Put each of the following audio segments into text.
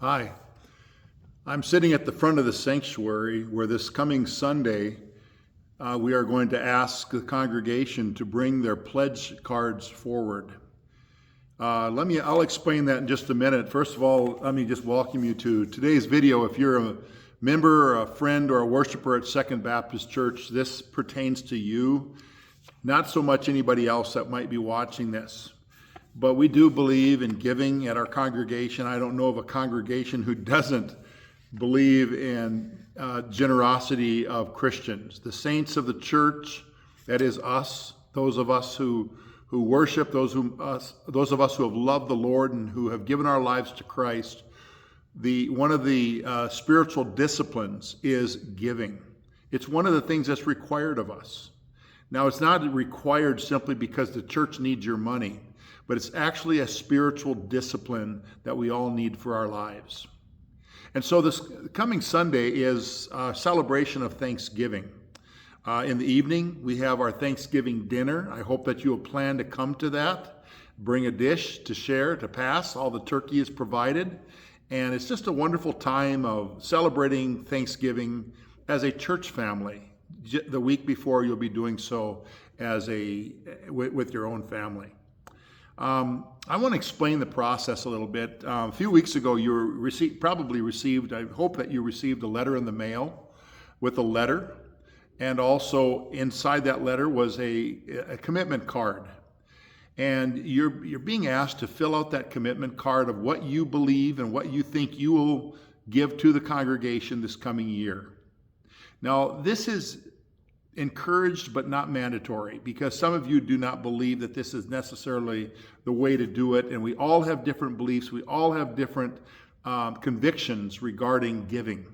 Hi, I'm sitting at the front of the sanctuary where this coming Sunday we are going to ask the congregation to bring their pledge cards forward. I'll explain that in just a minute. First of all, let me just welcome you to today's video. If you're a member, a friend, or a worshiper at Second Baptist Church, this pertains to you, not so much anybody else that might be watching this. But we do believe in giving at our congregation. I don't know of a congregation who doesn't believe in generosity of Christians. The saints of the church, that is us, those of us who worship, those of us who have loved the Lord and who have given our lives to Christ. One of the spiritual disciplines is giving. It's one of the things that's required of us. Now, it's not required simply because the church needs your money, but it's actually a spiritual discipline that we all need for our lives. And so this coming Sunday is a celebration of Thanksgiving. In the evening, we have our Thanksgiving dinner. I hope that you will plan to come to that. Bring a dish to share, to pass. All the turkey is provided. And it's just a wonderful time of celebrating Thanksgiving as a church family. The week before, you'll be doing so with your own family. I want to explain the process a little bit. A few weeks ago, you probably received, I hope that you received a letter in the mail with a letter. And also inside that letter was a commitment card. And you're being asked to fill out that commitment card of what you believe and what you think you will give to the congregation this coming year. Now, this is encouraged but not mandatory, because some of you do not believe that this is necessarily the way to do it, and we all have different beliefs, we all have different convictions regarding giving.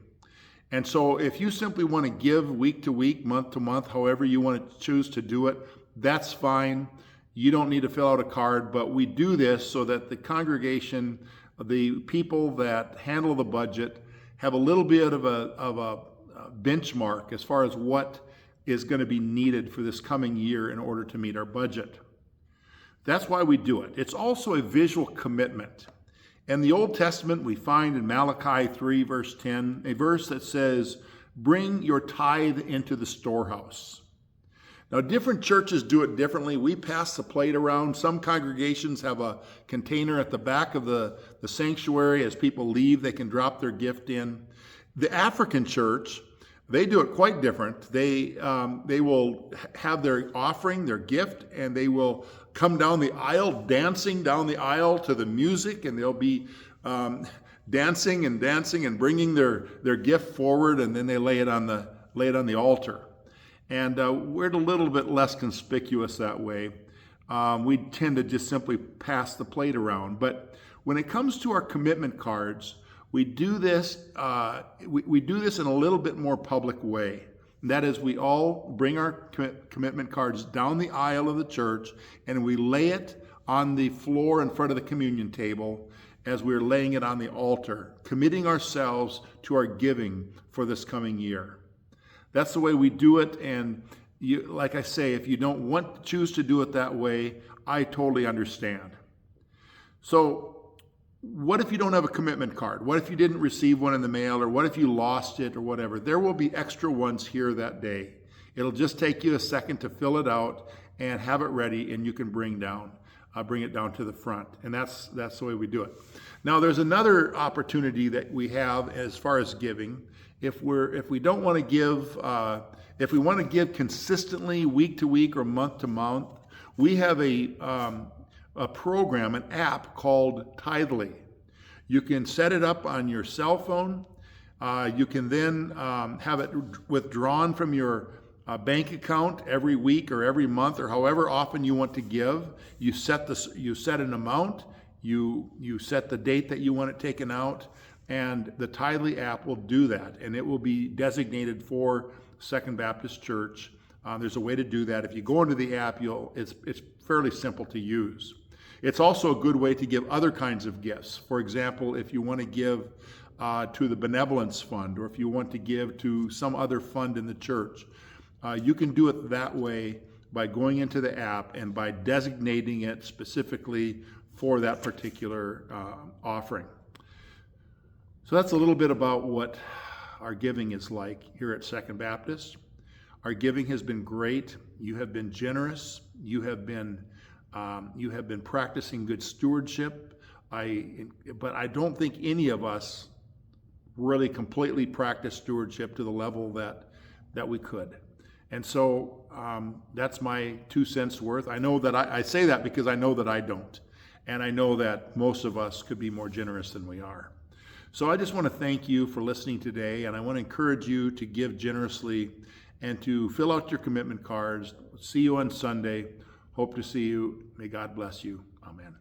And so if you simply want to give week to week, month to month, however you want to choose to do it, that's fine. You don't need to fill out a card, but we do this so that the congregation, the people that handle the budget, have a little bit of a benchmark as far as what is going to be needed for this coming year in order to meet our budget. That's why we do it. It's also a visual commitment. In the Old Testament, we find in Malachi 3, verse 10, a verse that says, "Bring your tithe into the storehouse." Now, different churches do it differently. We pass the plate around. Some congregations have a container at the back of the sanctuary. As people leave, they can drop their gift in. The African church, they do it quite different. They will have their offering, their gift, and they will come down the aisle, dancing down the aisle to the music, and they'll be dancing and bringing their gift forward, and then they lay it on the altar. And we're a little bit less conspicuous that way. We tend to just simply pass the plate around. But when it comes to our commitment cards, we do this in a little bit more public way. And that is, we all bring our commitment cards down the aisle of the church, and we lay it on the floor in front of the communion table as we're laying it on the altar, committing ourselves to our giving for this coming year. That's the way we do it. And like I say, if you don't choose to do it that way, I totally understand. So, what if you don't have a commitment card? What if you didn't receive one in the mail, or what if you lost it, or whatever? There will be extra ones here that day. It'll just take you a second to fill it out and have it ready, and you can bring it down to the front. And that's the way we do it. Now, there's another opportunity that we have as far as giving. If we don't want to give, if we want to give consistently week to week or month to month, we have a program, an app called Tithely. You can set it up on your cell phone. You can then have it withdrawn from your bank account every week or every month, or however often you want to give. You set an amount. You set the date that you want it taken out, and the Tithely app will do that, and it will be designated for Second Baptist Church. There's a way to do that. If you go into the app, it's fairly simple to use. It's also a good way to give other kinds of gifts. For example, if you want to give to the benevolence fund, or if you want to give to some other fund in the church, you can do it that way by going into the app and by designating it specifically for that particular offering. So that's a little bit about what our giving is like here at Second Baptist. Our giving has been great. You have been generous. You have been practicing good stewardship. But I don't think any of us really completely practice stewardship to the level that we could. And so that's my 2 cents worth. I know that I say that because I know that I don't. And I know that most of us could be more generous than we are. So I just want to thank you for listening today, and I want to encourage you to give generously and to fill out your commitment cards. See you on Sunday. Hope to see you. May God bless you. Amen.